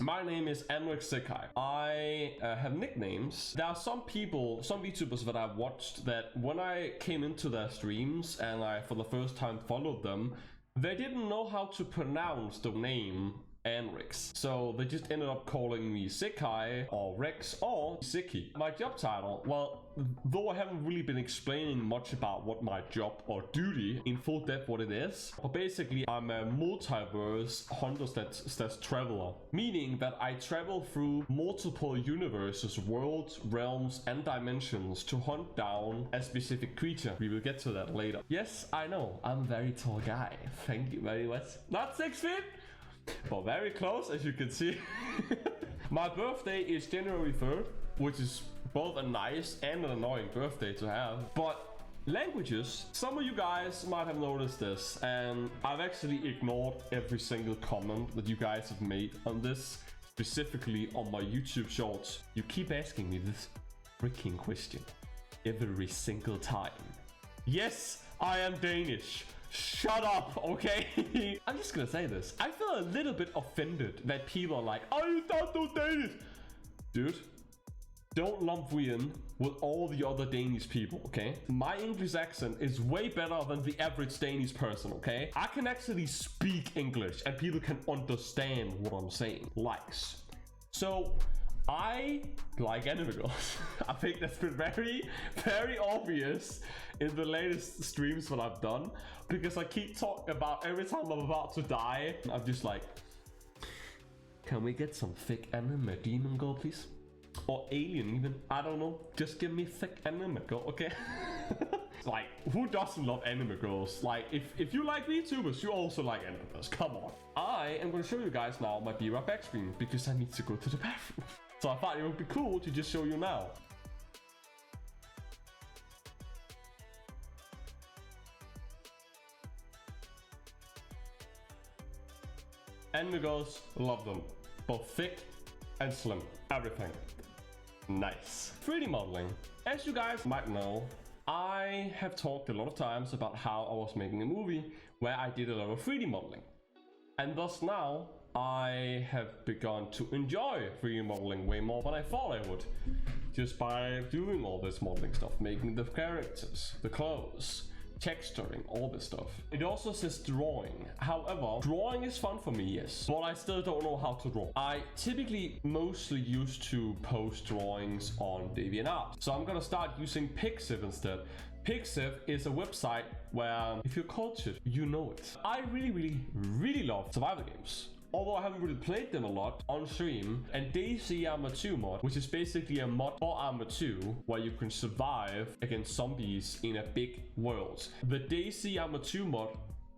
My name is Anrex Zekai. I have nicknames. There are some people, some VTubers that I've watched that when I came into their streams and I for the first time followed them, they didn't know how to pronounce the name Anrex. So they just ended up calling me Zekai or Rex or Zeki. My job title, well, though I haven't really been explaining much about what my job or duty in full depth what it is, but basically I'm a multiverse hunter slash traveler, meaning that I travel through multiple universes, worlds, realms, and dimensions to hunt down a specific creature. We will get to that later. Yes, I know, I'm a very tall guy. Thank you very much. Not 6 feet, but very close, as you can see. My birthday is January 3rd, which is both a nice and an annoying birthday to have. But languages, some of you guys might have noticed this, and I've actually ignored every single comment that you guys have made on this, specifically on my YouTube shorts. You keep asking me this freaking question every single time. Yes, I am Danish. Shut up, okay? I'm just gonna say this. I feel a little bit offended that people are like, oh, you don't know Danish. Dude, don't lump me in with all the other Danish people, okay? My English accent is way better than the average Danish person, okay? I can actually speak English and people can understand what I'm saying. Likes. So, I like anime girls. I think that's been very obvious in the latest streams that I've done, because I keep talking about every time I'm about to die, I'm just like, can we get some thick anime demon girl, please? Or alien even, I don't know. Just give me thick anime girl, okay? Like, who doesn't love anime girls? Like, if you like VTubers, you also like anime girls, come on. I am going to show you guys now my B-Rock back screen, because I need to go to the bathroom. So I thought it would be cool to just show you now. Anime girls, love them. Both thick and slim. Everything. Nice. 3D modeling. As you guys might know, I have talked a lot of times about how I was making a movie where I did a lot of 3D modeling. And thus now, I have begun to enjoy 3D modeling way more than I thought I would. Just by doing all this modeling stuff, making the characters, the clothes, texturing, all this stuff. It also says drawing. However, drawing is fun for me, yes, but I still don't know how to draw. I typically mostly used to post drawings on DeviantArt, so I'm gonna start using Pixiv instead. Pixiv is a website where, if you're cultured, you know it. I really love survival games. Although I haven't really played them a lot on stream. And DayZ Arma 2 mod, which is basically a mod for Arma 2 where you can survive against zombies in a big world. The DayZ Arma 2 mod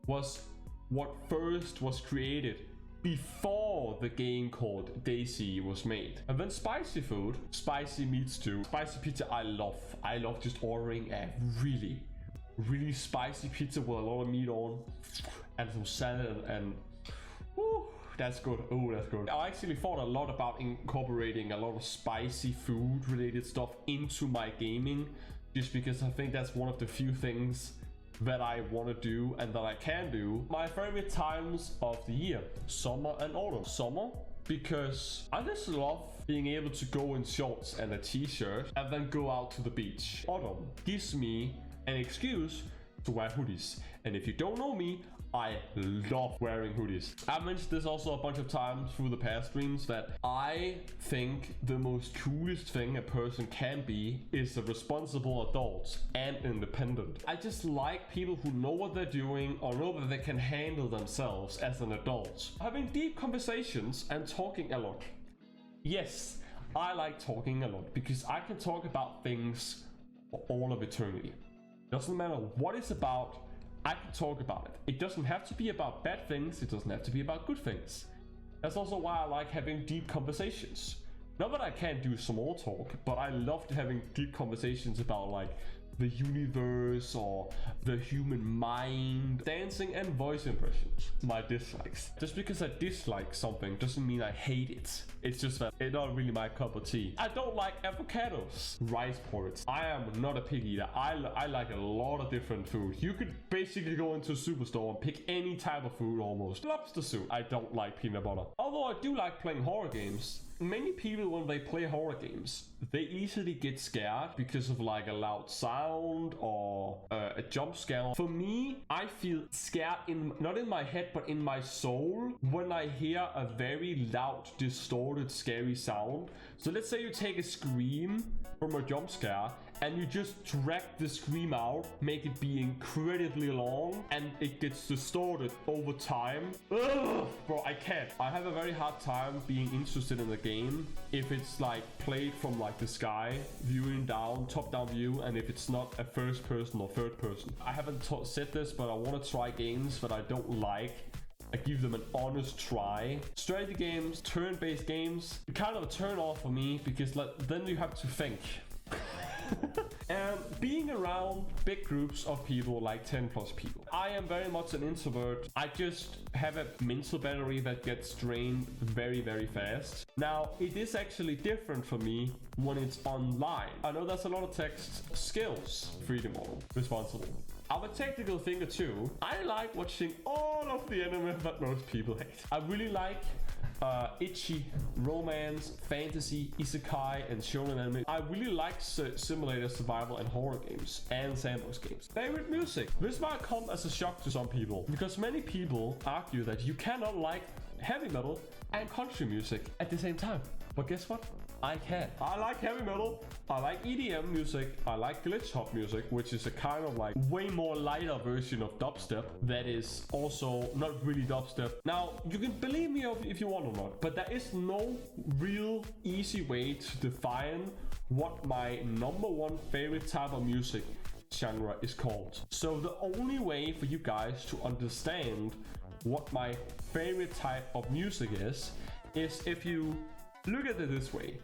was what first was created before the game called DayZ was made. And then spicy food, spicy meats too. Spicy pizza I love. I love just ordering a really spicy pizza with a lot of meat on and some salad and woo, that's good. Oh, that's good. I actually thought a lot about incorporating a lot of spicy food related stuff into my gaming, just because I think that's one of the few things that I want to do and that I can do. My favorite times of the year, summer and autumn. Summer, because I just love being able to go in shorts and a t-shirt and then go out to the beach. Autumn gives me an excuse to wear hoodies, and if you don't know me, I love wearing hoodies. I've mentioned this also a bunch of times through the past streams that I think the most coolest thing a person can be is a responsible adult and independent. I just like people who know what they're doing or know that they can handle themselves as an adult. Having deep conversations and talking a lot. Yes, I like talking a lot because I can talk about things for all of eternity. Doesn't matter what it's about, I can talk about it. It doesn't have to be about bad things, it doesn't have to be about good things. That's also why I like having deep conversations. Not that I can't do small talk, but I love having deep conversations about like the universe or the human mind. Dancing and voice impressions. My dislikes. Just because I dislike something doesn't mean I hate it. It's just that it's not really my cup of tea. I don't like avocados. Rice porridge. I am not a pig eater. I like a lot of different food. You could basically go into a superstore and pick any type of food almost. Lobster soup. I don't like peanut butter. Although I do like playing horror games. Many people, when they play horror games, they easily get scared because of like a loud sound or a jump scare. For me, I feel scared not in my head but in my soul when I hear a very loud, distorted, scary sound. So let's say you take a scream from a jump scare and you just drag the scream out, make it be incredibly long, and it gets distorted over time. Ugh, bro, I can't. I have a very hard time being interested in the game if it's like played from like the sky, viewing down, top-down view, and if it's not a first person or third person. I haven't said this, but I want to try games that I don't like. I give them an honest try. Strategy games, turn-based games, kind of a turn off for me because then you have to think. And being around big groups of people, like 10 plus people. I am very much an introvert. I just have a mental battery that gets drained very, very fast. Now, it is actually different for me when it's online. I know there's a lot of text. Skills, freedom model, responsible. I'm a technical thinker too. I like watching all of the anime that most people hate. I really like itchy, romance, fantasy, isekai, and shonen anime. I really like simulator, survival, and horror games, and sandbox games. Favorite music. This might come as a shock to some people, because many people argue that you cannot like heavy metal and country music at the same time. But guess what? I can. I like heavy metal, I like EDM music, I like glitch hop music, which is a kind of like way more lighter version of dubstep that is also not really dubstep. Now, you can believe me if you want or not, but there is no real easy way to define what my number one favorite type of music genre is called. So the only way for you guys to understand what my favorite type of music is if you look at it this way.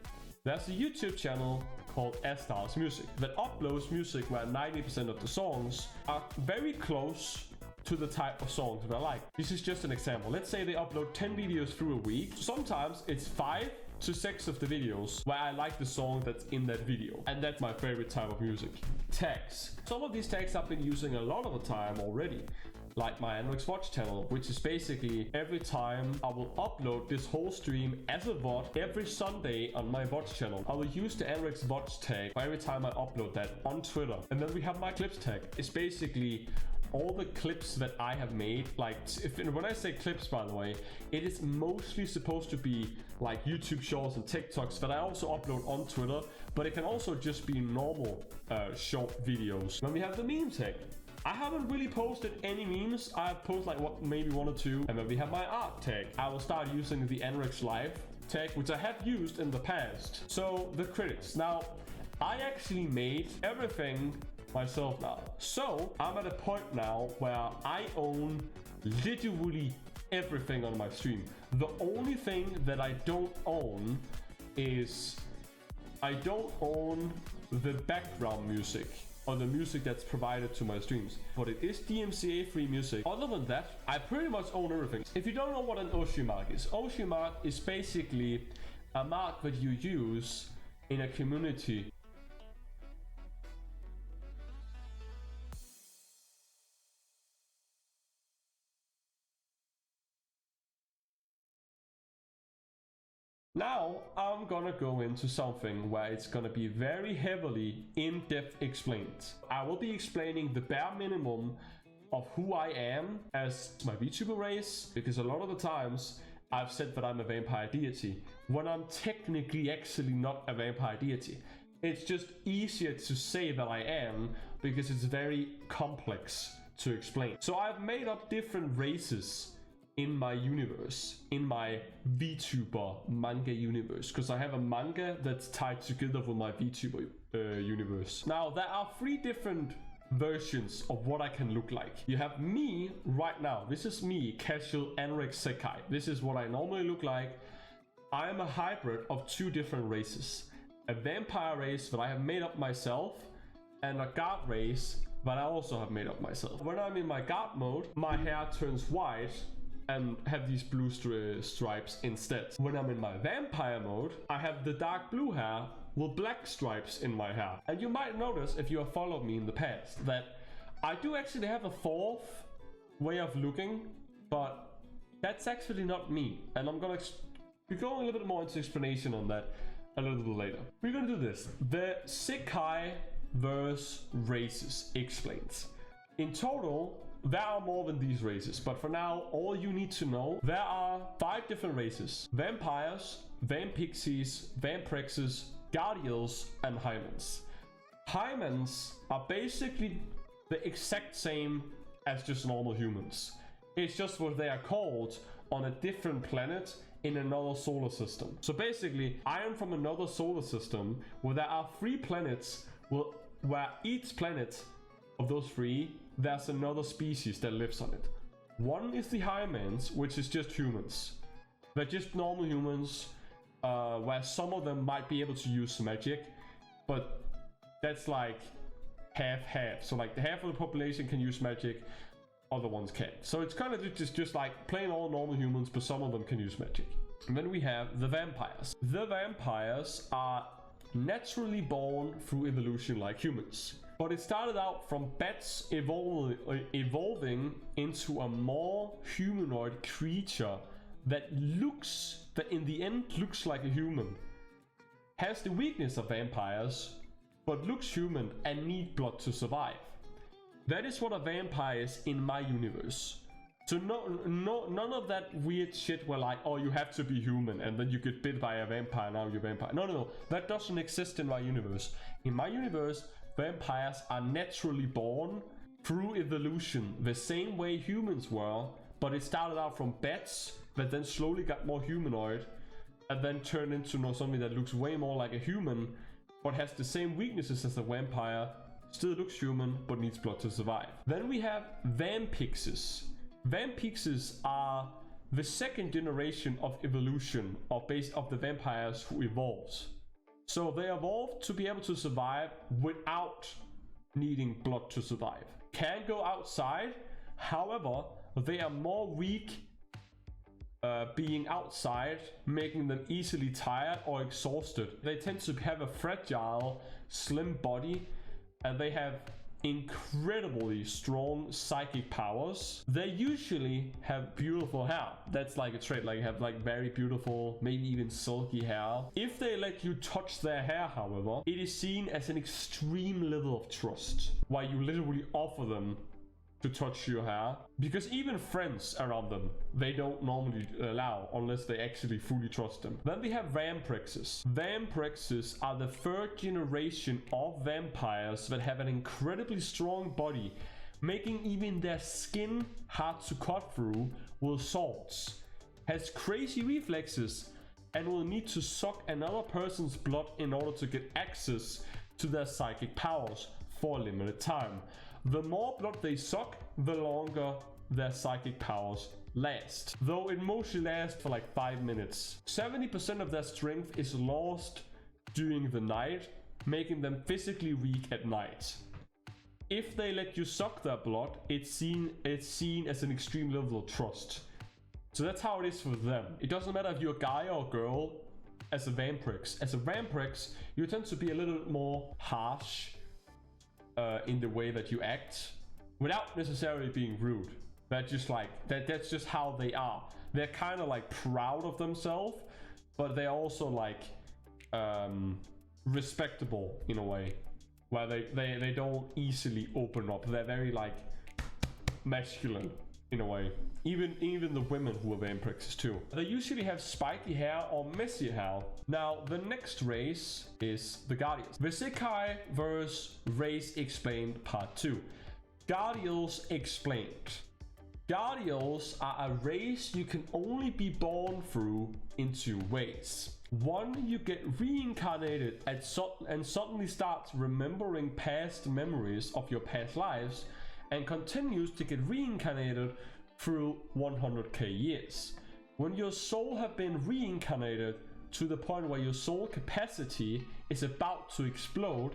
There's a YouTube channel called Stars Music that uploads music where 90% of the songs are very close to the type of songs that I like. This is just an example. Let's say they upload 10 videos through a week. Sometimes it's 5 to 6 of the videos where I like the song that's in that video. And that's my favorite type of music. Tags. Some of these tags I've been using a lot of the time already. Like my Anrex Watch channel, which is basically every time I will upload this whole stream as a VOD every Sunday on my Watch channel. I will use the Anrex Watch tag for every time I upload that on Twitter. And then we have my clips tag. It's basically all the clips that I have made. Like, when I say clips, by the way, it is mostly supposed to be like YouTube shorts and TikToks that I also upload on Twitter, but it can also just be normal short videos. Then we have the meme tag. I haven't really posted any memes. I've posted like maybe 1 or 2. And then we have my art tag. I will start using the Anrex Live tag, which I have used in the past. So the credits. Now, I actually made everything myself now. So I'm at a point now where I own literally everything on my stream. The only thing that I don't own is I don't own the background music or the music that's provided to my streams, but it is DMCA free music. Other than that, I pretty much own everything. If you don't know what an Oshi mark is basically a mark that you use in a community. Now, I'm gonna go into something where it's gonna be very heavily in-depth explained. I will be explaining the bare minimum of who I am as my VTuber race, because a lot of the times I've said that I'm a vampire deity, when I'm technically actually not a vampire deity. It's just easier to say that I am, because it's very complex to explain. So I've made up different races in my universe, in my VTuber manga universe, because I have a manga that's tied together with my VTuber universe. Now, there are 3 different versions of what I can look like. You have me right now. This is me, casual Anrex Zekai. This is what I normally look like. I am a hybrid of 2 different races. A vampire race that I have made up myself, and a guard race that I also have made up myself. When I'm in my guard mode, my hair turns white and have these blue stripes instead. When I'm in my vampire mode, I have the dark blue hair with black stripes in my hair. And you might notice, if you have followed me in the past, that I do actually have a fourth way of looking, but that's actually not me. And I'm gonna be going a little bit more into explanation on that a little bit later. We're gonna do this. The Zekai versus races explains. In total, there are more than these races, but for now, all you need to know, there are 5 different races: vampires, vampixies, vamprexes, guardians, and hymens. Hymens are basically the exact same as just normal humans. It's just what they are called on a different planet in another solar system. So basically, I am from another solar system where there are 3 planets where each planet of those 3, there's another species that lives on it. One is the Hymens, which is just humans. They're just normal humans, where some of them might be able to use magic, but that's like half-half. So like the half of the population can use magic, other ones can't. So it's kind of just like plain all normal humans, but some of them can use magic. And then we have the vampires. The vampires are naturally born through evolution like humans. But it started out from bats evolving into a more humanoid creature that in the end looks like a human. Has the weakness of vampires, but looks human and need blood to survive. That is what a vampire is in my universe. So none of that weird shit where like, oh, you have to be human and then you get bit by a vampire, now you're a vampire. No. That doesn't exist in my universe. In my universe, vampires are naturally born through evolution, the same way humans were, but it started out from bats that then slowly got more humanoid and then turned into something that looks way more like a human, but has the same weaknesses as a vampire, still looks human, but needs blood to survive. Then we have vampixes. Vampixes are the second generation of evolution of the vampires who evolves. So they evolved to be able to survive without needing blood to survive. Can go outside, however, they are more weak being outside, making them easily tired or exhausted. They tend to have a fragile, slim body, and they have incredibly strong psychic powers. They usually have beautiful hair. That's like a trait, like have like very beautiful, maybe even silky hair. If they let you touch their hair, however, it is seen as an extreme level of trust, while you literally offer them to touch your hair, because even friends around them, they don't normally allow unless they actually fully trust them. Then we have vamprexes. Vamprexes are the 3rd generation of vampires that have an incredibly strong body, making even their skin hard to cut through with swords. Has crazy reflexes and will need to suck another person's blood in order to get access to their psychic powers for a limited time. The more blood they suck, the longer their psychic powers last. Though it mostly lasts for like 5 minutes. 70% of their strength is lost during the night, making them physically weak at night. If they let you suck their blood, it's seen as an extreme level of trust. So that's how it is for them. It doesn't matter if you're a guy or a girl as a vamprex. As a vamprex, you tend to be a little bit more harsh in the way that you act, without necessarily being rude. That's just like that's just how they are. They're kind of like proud of themselves, but they're also like respectable in a way, where they don't easily open up. They're very like masculine in a way. Even the women who are vamprexes too. They usually have spiky hair or messy hair. Now, the next race is the Guardians. The Zekai versus Race Explained Part 2. Guardians Explained. Guardians are a race you can only be born through in 2 ways. One, you get reincarnated and suddenly starts remembering past memories of your past lives and continues to get reincarnated through 100k years. When your soul have been reincarnated to the point where your soul capacity is about to explode,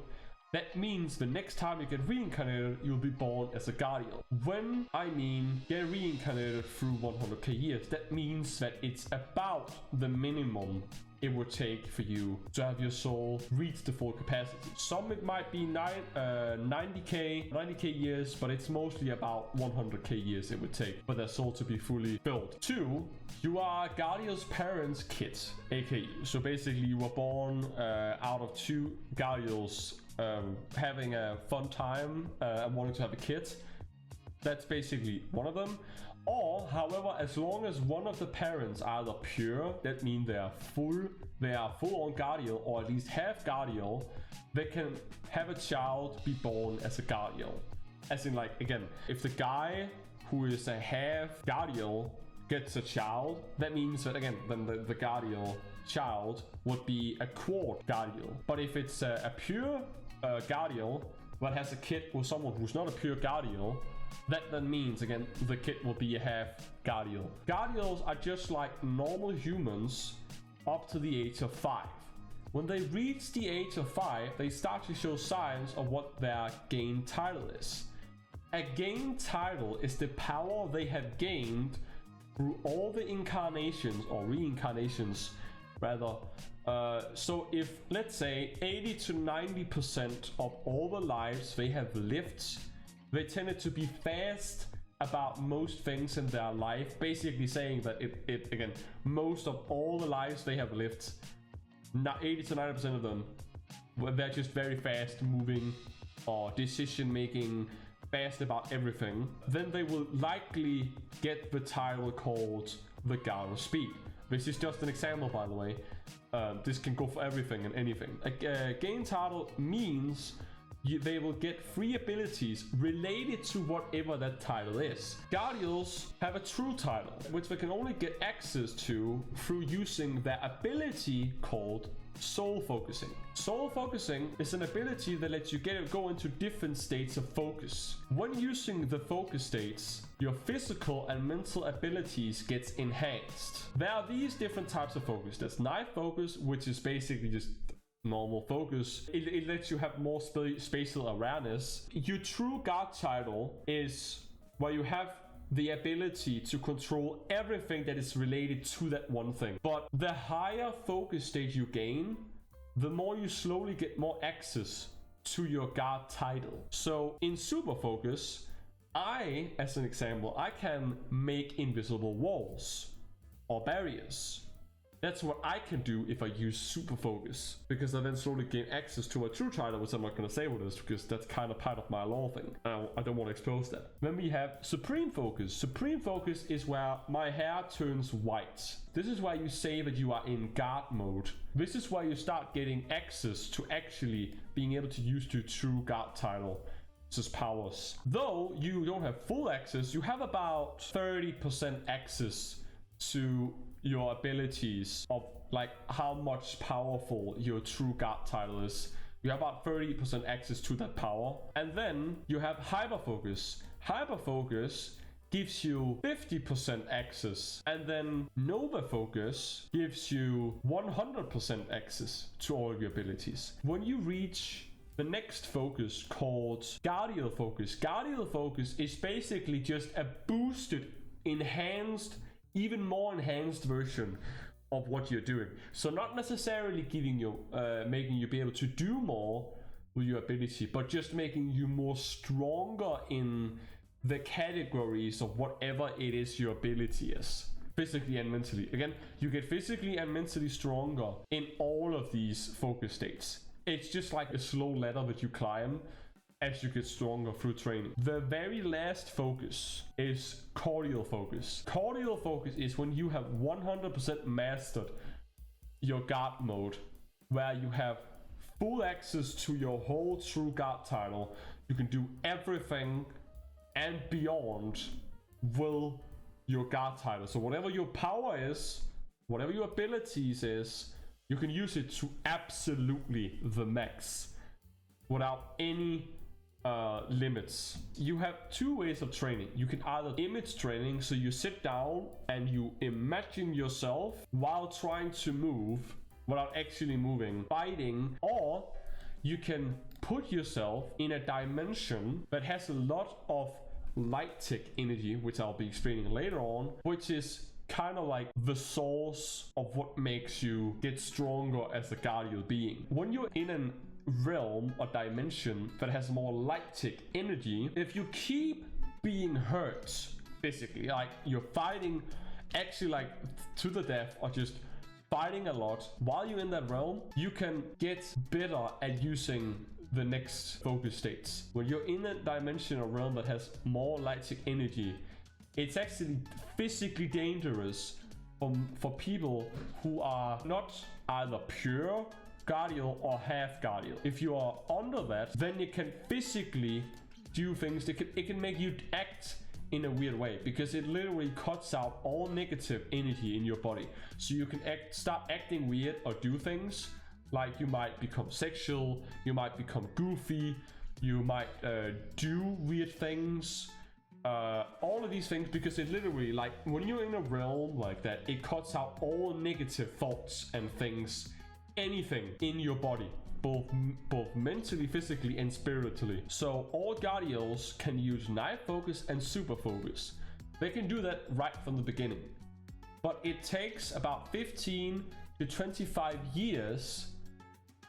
That means the next time you get reincarnated, you'll be born as a guardian. When I mean get reincarnated through 100k years, that means that it's about the minimum it would take for you to have your soul reach the full capacity. Some it might be 90k years, but it's mostly about 100k years it would take for their soul to be fully filled. 2, you are Guardian's parents' kid, aka. So basically you were born out of 2 Guardians having a fun time and wanting to have a kid. That's basically one of them. Or, however, as long as one of the parents are either pure, that means they are full-on guardian, or at least half guardian, they can have a child be born as a guardian. As in, like, again, if the guy who is a half guardian gets a child, that means that, again, then the guardian child would be a quad guardian. But if it's a pure guardian that has a kid with someone who's not a pure guardian, that then means, again, the kid will be a half guardian. Guardians are just like normal humans up to the age of 5. When they reach the age of 5, they start to show signs of what their gained title is. A gained title is the power they have gained through all the incarnations, or reincarnations rather. So if, let's say, 80 to 90% of all the lives they have lived, they tended to be fast about most things in their life, basically saying that again, most of all the lives they have lived, 80 to 90% of them, they're just very fast moving or decision making, fast about everything. Then they will likely get the title called the God of Speed. This is just an example, by the way. This can go for everything and anything. A gain title means they will get free abilities related to whatever that title is. Guardians have a true title, which they can only get access to through using their ability called soul focusing. Soul focusing is an ability that lets you go into different states of focus. When using the focus states, your physical and mental abilities gets enhanced. There are these different types of focus. There's night focus, which is basically just normal focus. It lets you have more spatial awareness. Your true God title is where you have the ability to control everything that is related to that one thing. But the higher focus state you gain, the more you slowly get more access to your God title. So in super focus, as an example, I can make invisible walls or barriers. That's what I can do if I use super focus, because I then slowly gain access to a true title, which I'm not going to say what it is, because that's kind of part of my lore thing. I don't want to expose that. Then we have supreme focus. Supreme focus is where my hair turns white. This is where you say that you are in God mode. This is where you start getting access to actually being able to use your true God title. Just powers. Though you don't have full access, you have about 30% access to your abilities of like how much powerful your true God title is. You have about 30% access to that power. And then you have hyperfocus. Hyperfocus gives you 50% access, and then Nova Focus gives you 100% access to all of your abilities. When you reach the next focus called Guardial Focus. Guardial Focus is basically just a boosted, enhanced, even more enhanced version of what you're doing. So not necessarily giving you, making you be able to do more with your ability, but just making you more stronger in the categories of whatever it is your ability is. Physically and mentally. Again, you get physically and mentally stronger in all of these focus states. It's just like a slow ladder that you climb as you get stronger through training. The very last focus is cordial focus. Cordial focus is when you have 100% mastered your God mode, where you have full access to your whole true God title. You can do everything and beyond with your God title. So whatever your power is, whatever your abilities is, you can use it to absolutely the max without any limits. You have two ways of training. You can either image training, so you sit down and you imagine yourself while trying to move without actually moving, fighting, or you can put yourself in a dimension that has a lot of light tech energy, which I'll be explaining later on, which is kind of like the source of what makes you get stronger as a guardian being. When you're in a realm or dimension that has more light tech energy, if you keep being hurt physically, like you're fighting actually like to the death or just fighting a lot while you're in that realm, you can get better at using the next focus states. When you're in a dimension or realm that has more light tech energy, it's actually physically dangerous for people who are not either pure guardian or half guardian. If you are under that, then it can physically do things. It can make you act in a weird way, because it literally cuts out all negative energy in your body. So you can start acting weird or do things like you might become sexual, you might become goofy, you might do weird things, all of these things, because it literally, like when you're in a realm like that, it cuts out all negative thoughts and things, anything in your body, both mentally, physically, and spiritually. So all guardians can use night focus and super focus. They can do that right from the beginning, but it takes about 15 to 25 years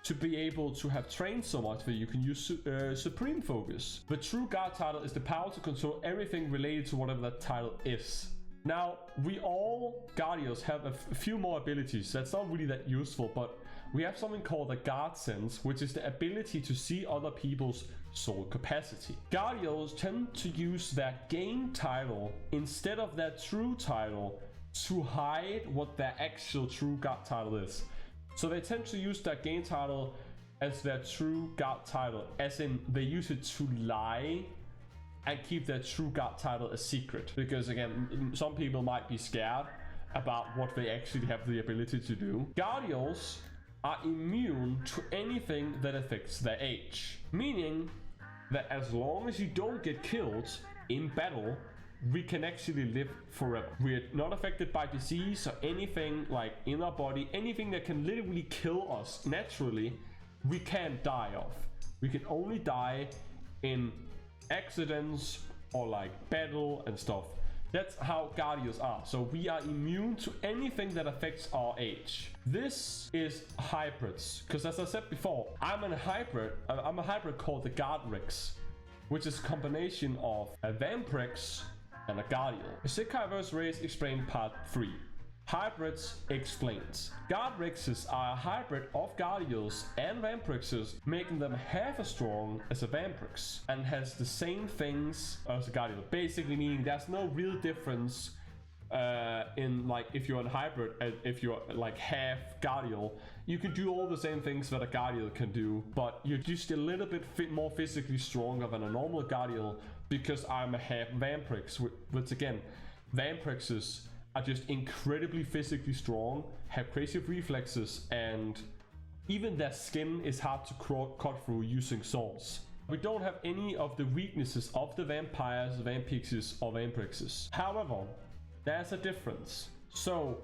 to be able to have trained so much that you can use supreme focus. The true guard title is the power to control everything related to whatever that title is. Now, we all guardians have a few more abilities. That's not really that useful, but we have something called the guard sense, which is the ability to see other people's soul capacity. Guardians tend to use their game title instead of their true title to hide what their actual true guard title is. So they tend to use their game title as their true guard title, as in they use it to lie and keep their true guard title a secret. Because again, some people might be scared about what they actually have the ability to do. Guardians are immune to anything that affects their age, meaning that as long as you don't get killed in battle, we can actually live forever. We're not affected by disease or anything like in our body, anything that can literally kill us naturally, we can't die of. We can only die in accidents or like battle and stuff. That's how guardians are. So we are immune to anything that affects our age. This is hybrids, because as I said before, I'm a hybrid called the Anrex, which is a combination of a Anrex and a guardian. Zekai vs. Race Explained Part 3. Hybrids explains. Anrexes are a hybrid of guardians and Anrexes, making them half as strong as a Anrex, and has the same things as a guardian. Basically meaning there's no real difference in like if you're a hybrid and if you're like half guardian, you can do all the same things that a guardian can do, but you're just a little bit more physically stronger than a normal guardian, because I'm a half Anrex, which again, Anrexes are just incredibly physically strong, have crazy reflexes, and even their skin is hard to cut through using swords. We don't have any of the weaknesses of the vampires, vampixies, or Anrexes. However, there's a difference. So,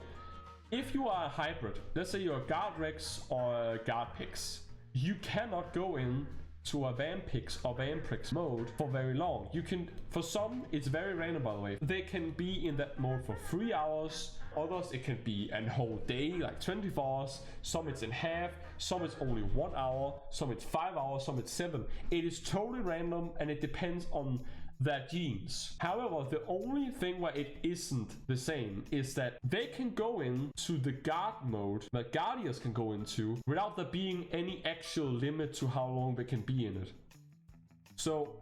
if you are a hybrid, let's say you're a Anrex or a Anpix, you cannot go in to a Vampix or Anrex mode for very long. You can, for some, it's very random by the way. They can be in that mode for 3 hours, others it can be a whole day, like 24 hours, some it's in half, some it's only 1 hour, some it's 5 hours, some it's 7. It is totally random and it depends on their genes. However, the only thing where it isn't the same is that they can go into the guard mode that guardians can go into without there being any actual limit to how long they can be in it. So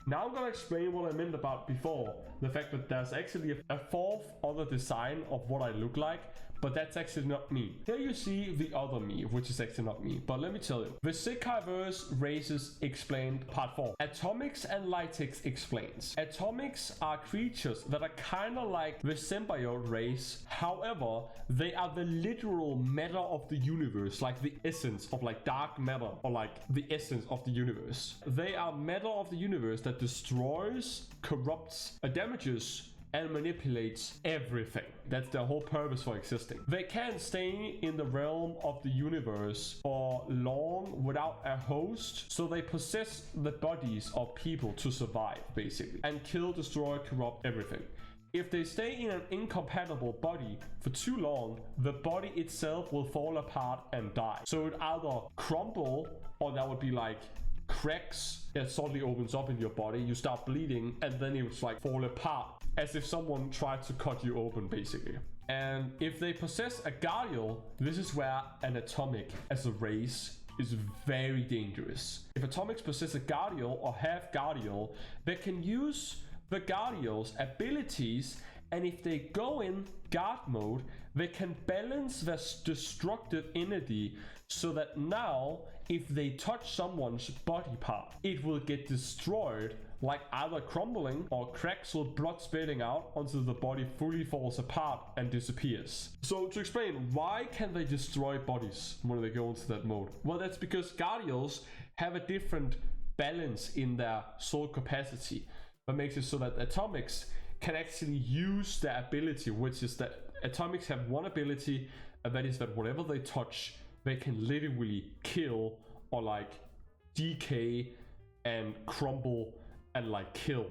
now I'm gonna explain what I meant about before, the fact that there's actually a fourth other design of what I look like, but that's actually not me. Here you see the other me, which is actually not me, but let me tell you. The Zekai vs. Races Explained Part 4. Atomics and Lytics explains. Atomics are creatures that are kinda like the symbiote race, however, they are the literal matter of the universe, like the essence of like dark matter, or like the essence of the universe. They are matter of the universe that destroys, corrupts, damages, and manipulates everything. That's their whole purpose for existing. They can't stay in the realm of the universe for long without a host, so they possess the bodies of people to survive, basically, and kill, destroy, corrupt everything. If they stay in an incompatible body for too long, the body itself will fall apart and die. So it either crumble, or that would be like cracks that suddenly opens up in your body, you start bleeding, and then it would like fall apart as if someone tried to cut you open, basically. And if they possess a Guardial, this is where an atomic as a race is very dangerous. If atomics possess a Guardial or have Guardial, they can use the Guardial's abilities, and if they go in guard mode, they can balance their destructive energy so that now if they touch someone's body part, it will get destroyed, like either crumbling or cracks or blood spitting out until the body fully falls apart and disappears. So to explain, why can they destroy bodies when they go into that mode? Well, that's because Guardials have a different balance in their soul capacity. That makes it so that atomics can actually use their ability, which is that atomics have one ability, and that is that whatever they touch, they can literally kill or like decay and crumble and like kill,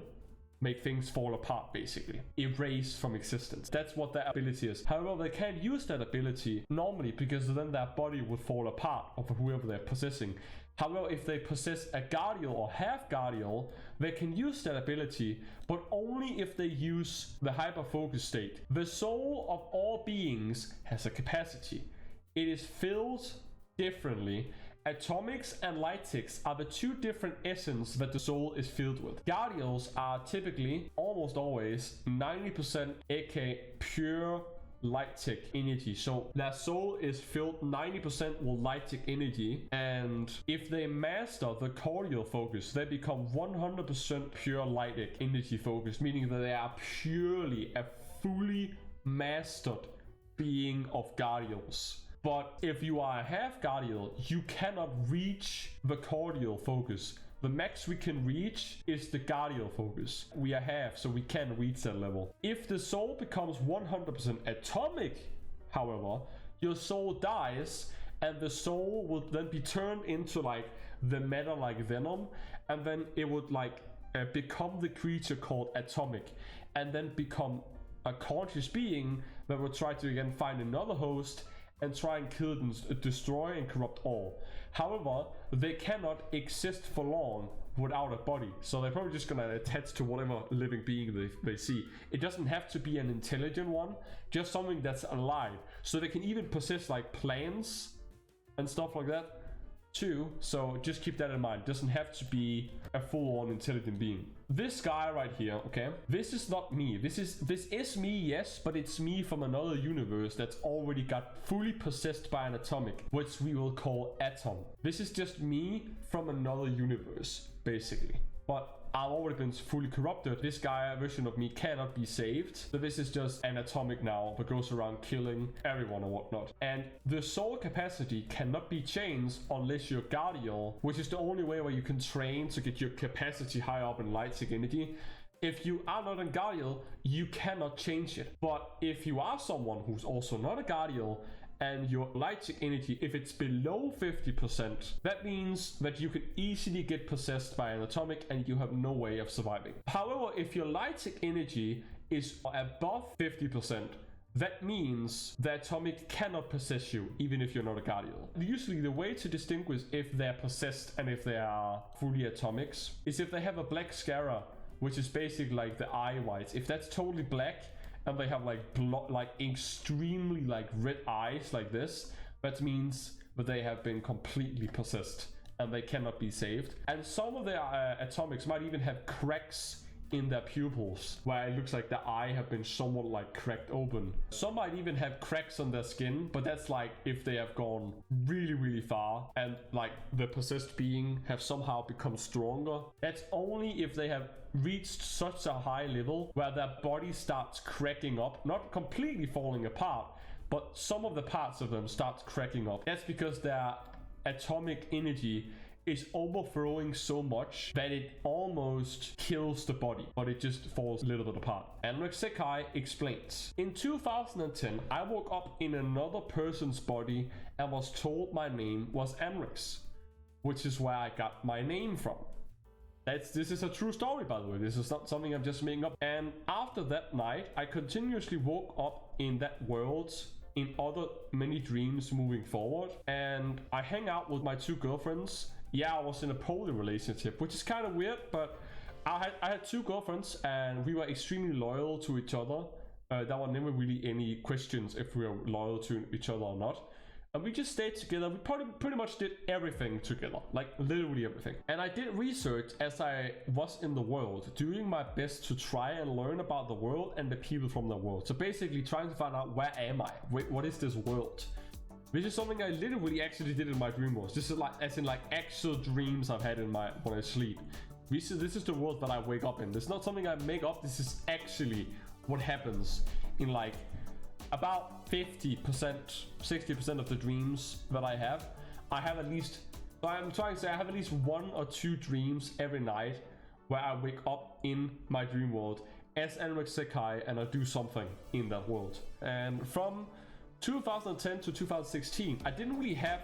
make things fall apart, basically erase from existence. That's what their ability is. However, they can't use that ability normally because then their body would fall apart of whoever they're possessing. However, if they possess a Guardial or have Guardial, they can use that ability, but only if they use the hyper-focus state. The soul of all beings has a capacity. It is filled differently. Atomics and lightics are the two different essence that the soul is filled with. Guardials are typically, almost always, 90% aka pure lightic energy. So their soul is filled 90% with lightic energy, and if they master the cordial focus, they become 100% pure lightic energy focus, meaning that they are purely a fully mastered being of Guardials. But if you are a half Guardial, you cannot reach the cordial focus. The max we can reach is the Guardial focus. We are half, so we can reach that level. If the soul becomes 100% atomic, however, your soul dies, and the soul will then be turned into like the matter like Venom, and then it would like become the creature called atomic, and then become a conscious being that will try to again find another host and try and kill and destroy and corrupt all. However, they cannot exist for long without a body, so they're probably just gonna attach to whatever living being they see. It doesn't have to be an intelligent one, just something that's alive. So they can even possess like plants and stuff like that too, so just keep that in mind. It doesn't have to be a full-on intelligent being. This guy right here, okay, this is not me. This is me, yes, but it's me from another universe that's already got fully possessed by an atomic, which we will call Atom. This is just me from another universe, basically. But I've already been fully corrupted. This guy, a version of me, cannot be saved. So this is just an atomic now that goes around killing everyone or whatnot. And the soul capacity cannot be changed unless you're Guardial, which is the only way where you can train to get your capacity high up in lightic energy. If you are not a Guardial, you cannot change it. But if you are someone who's also not a Guardial, and your lightic energy, if it's below 50%, that means that you can easily get possessed by an atomic and you have no way of surviving. However, if your lightic energy is above 50%, that means the atomic cannot possess you, even if you're not a Guardial. Usually the way to distinguish if they're possessed and if they are fully atomics is if they have a black scara, which is basically like the eye whites. If that's totally black, and they have like blood, like extremely like red eyes like this, that means that they have been completely possessed and they cannot be saved. And some of their atomics might even have cracks in their pupils, where it looks like the eye have been somewhat like cracked open. Some might even have cracks on their skin, but that's like if they have gone really far and like the possessed being have somehow become stronger. That's only if they have reached such a high level where their body starts cracking up, not completely falling apart, but some of the parts of them starts cracking up. That's because their atomic energy is overthrowing so much that it almost kills the body, but it just falls a little bit apart. Anrex Zekai explains, in 2010, I woke up in another person's body and was told my name was Anrex, which is where I got my name from. This is a true story, by the way. This is not something I'm just making up. And after that night, I continuously woke up in that world, in other many dreams moving forward. And I hang out with my 2 girlfriends. Yeah, I was in a poly relationship, which is kind of weird, but I had 2 girlfriends and we were extremely loyal to each other. There were never really any questions if we were loyal to each other or not. And we just stayed together. We pretty much did everything together, like literally everything. And I did research as I was in the world, doing my best to try and learn about the world and the people from the world. So basically trying to find out, where am I? Wait, what is this world? Which is something I literally actually did in my dream world. This is like, as in like actual dreams I've had in my, when I sleep. This is the world that I wake up in. This is not something I make up. This is actually what happens in like about 50%, 60% of the dreams that I have at least, so I'm trying to say I have at least 1 or 2 dreams every night where I wake up in my dream world as Anrex Zekai and I do something in that world. And from 2010 to 2016, I didn't really have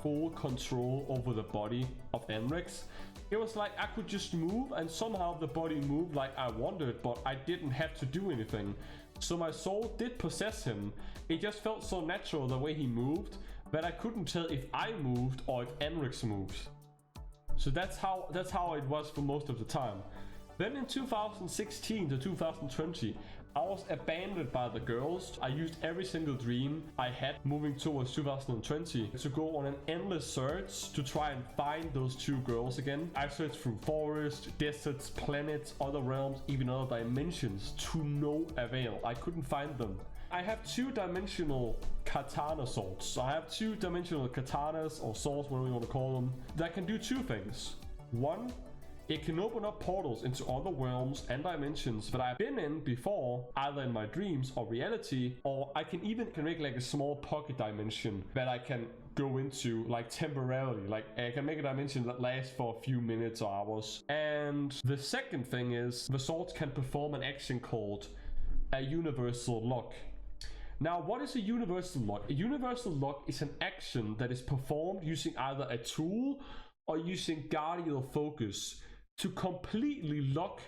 full control over the body of Anrex. It was like I could just move and somehow the body moved like I wanted, but I didn't have to do anything. So my soul did possess him. It just felt so natural the way he moved that I couldn't tell if I moved or if Anrex moved. So that's how it was for most of the time. Then in 2016 to 2020, I was abandoned by the girls. I used every single dream I had moving towards 2020 to go on an endless search to try and find those 2 girls again. I searched through forests, deserts, planets, other realms, even other dimensions, to no avail. I couldn't find them. I have 2-dimensional katana swords. So I have 2-dimensional katanas or swords, whatever you want to call them, that can do 2 things. One, it can open up portals into other realms and dimensions that I've been in before, either in my dreams or reality, or I can make like a small pocket dimension that I can go into like temporarily. Like I can make a dimension that lasts for a few minutes or hours. And the second thing is the swords can perform an action called a universal lock. Now, what is a universal lock? A universal lock is an action that is performed using either a tool or using guardian focus to completely lock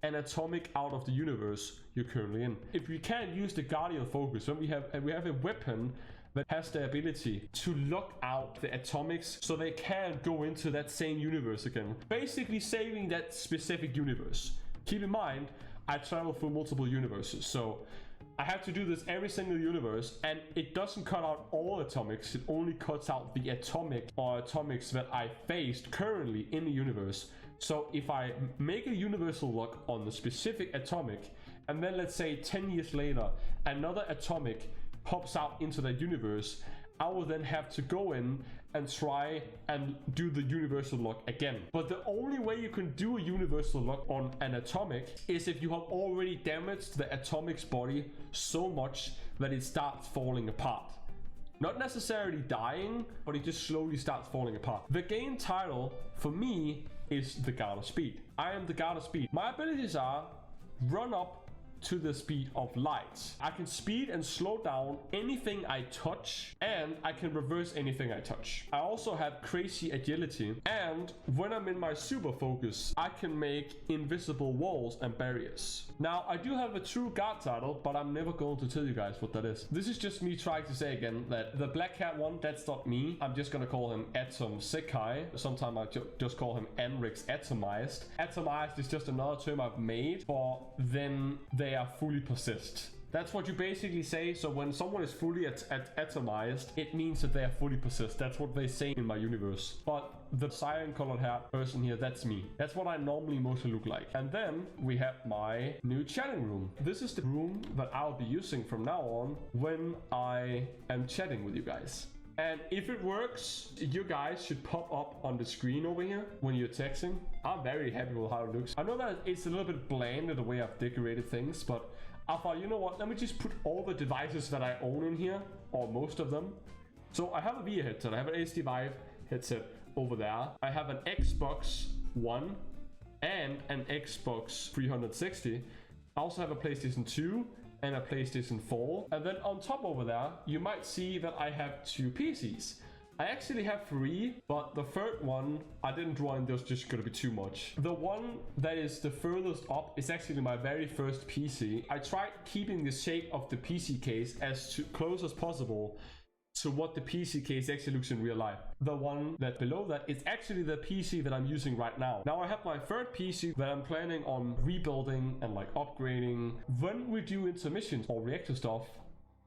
an atomic out of the universe you're currently in. If we can't use the guardian focus, then we have a weapon that has the ability to lock out the atomics so they can't go into that same universe again, basically saving that specific universe. Keep in mind, I travel through multiple universes, so I have to do this every single universe, and it doesn't cut out all atomics. It only cuts out the atomic or atomics that I faced currently in the universe. So if I make a universal lock on the specific atomic, and then let's say 10 years later, another atomic pops out into that universe, I will then have to go in and try and do the universal lock again. But the only way you can do a universal lock on an atomic is if you have already damaged the atomic's body so much that it starts falling apart. Not necessarily dying, but it just slowly starts falling apart. The game title for me is the God of Speed. I am the God of Speed. My abilities are run up to the speed of light. I can speed and slow down anything I touch, and I can reverse anything I touch. I also have crazy agility, and when I'm in my super focus, I can make invisible walls and barriers. Now, I do have a true god title, but I'm never going to tell you guys what that is. This is just me trying to say again that the black cat one, that's not me. I'm just gonna call him Anrex Zekai. Sometimes I just call him Anrex Atomized. Atomized is just another term I've made for then they are fully possessed. That's what you basically say. So when someone is fully atomized, it means that they are fully possessed. That's what they say in my universe. But the cyan colored hair person here, that's me. That's what I normally mostly look like. And then we have my new chatting room. This is the room that I'll be using from now on when I am chatting with you guys. And if it works, you guys should pop up on the screen over here when you're texting. I'm very happy with how it looks. I know that it's a little bit bland in the way I've decorated things, but I thought, you know what, let me just put all the devices that I own in here, or most of them. So I have a VR headset, I have an HD Vive headset, over there. I have an Xbox One and an Xbox 360. I also have a PlayStation 2 and a PlayStation 4. And then on top over there, you might see that I have 2 PCs. I actually have 3, but the third one I didn't draw in, there's just gonna be too much. The one that is the furthest up is actually my very first PC. I tried keeping the shape of the PC case as close as possible to what the PC case actually looks in real life. The one that below that is actually the PC that I'm using right now. Now I have my third PC that I'm planning on rebuilding and like upgrading. When we do intermissions or reactor stuff,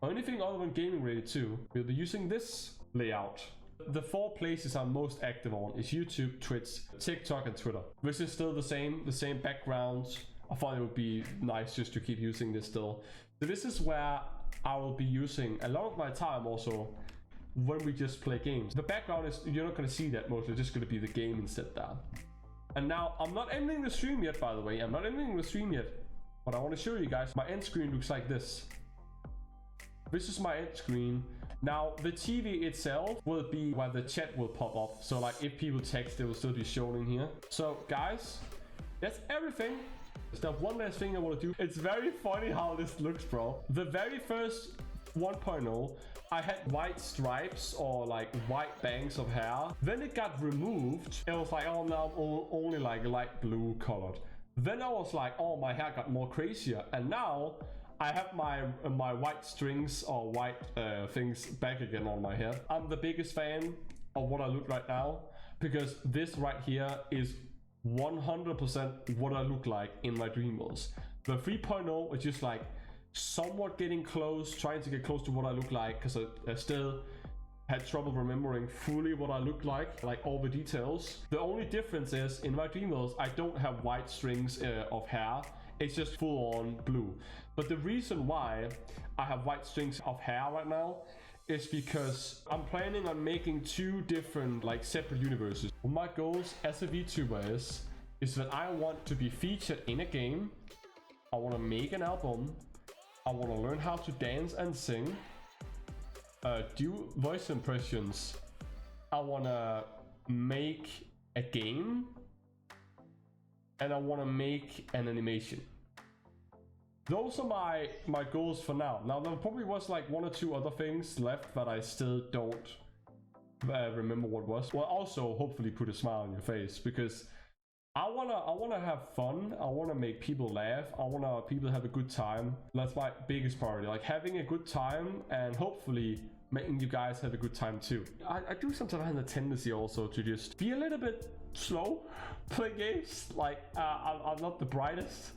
or anything other than gaming related too, we'll be using this layout. The 4 places I'm most active on is YouTube, Twitch, TikTok, and Twitter. This is still the same background. I thought it would be nice just to keep using this still. So this is where I will be using a lot of my time also when we just play games. The background is, you're not going to see that mostly, just going to be the game instead there. And now I'm not ending the stream yet, by the way. I'm not ending the stream yet, but I want to show you guys. My end screen looks like this. This is my end screen. Now the TV itself will be where the chat will pop up. So like if people text, it will still be shown in here. So guys, that's everything. There's one last thing I want to do. It's very funny how this looks, bro. The very first 1.0, I had white stripes or like white bangs of hair. Then it got removed. It was like, oh, now I'm only like light blue colored. Then I was like, oh, my hair got more crazier. And now I have my white strings or white things back again on my head. I'm the biggest fan of what I look right now, because this right here is 100% what I look like in my dream worlds. The 3.0 is just like somewhat getting close, trying to get close to what I look like, because I still had trouble remembering fully what I look like all the details. The only difference is in my dream worlds, I don't have white strings of hair. It's just full on blue. But the reason why I have white strings of hair right now is because I'm planning on making 2 different like separate universes. My goals as a VTuber is that I want to be featured in a game. I want to make an album. I want to learn how to dance and sing. Do voice impressions. I want to make a game. And I want to make an animation. Those are my goals for now. Now there probably was like 1 or 2 other things left that I still don't remember what was. Well, also hopefully put a smile on your face, because I wanna have fun. I wanna make people laugh. I wanna people have a good time. That's my biggest priority. Like having a good time and hopefully making you guys have a good time too. I do sometimes have a tendency also to just be a little bit slow playing games. Like I'm not the brightest.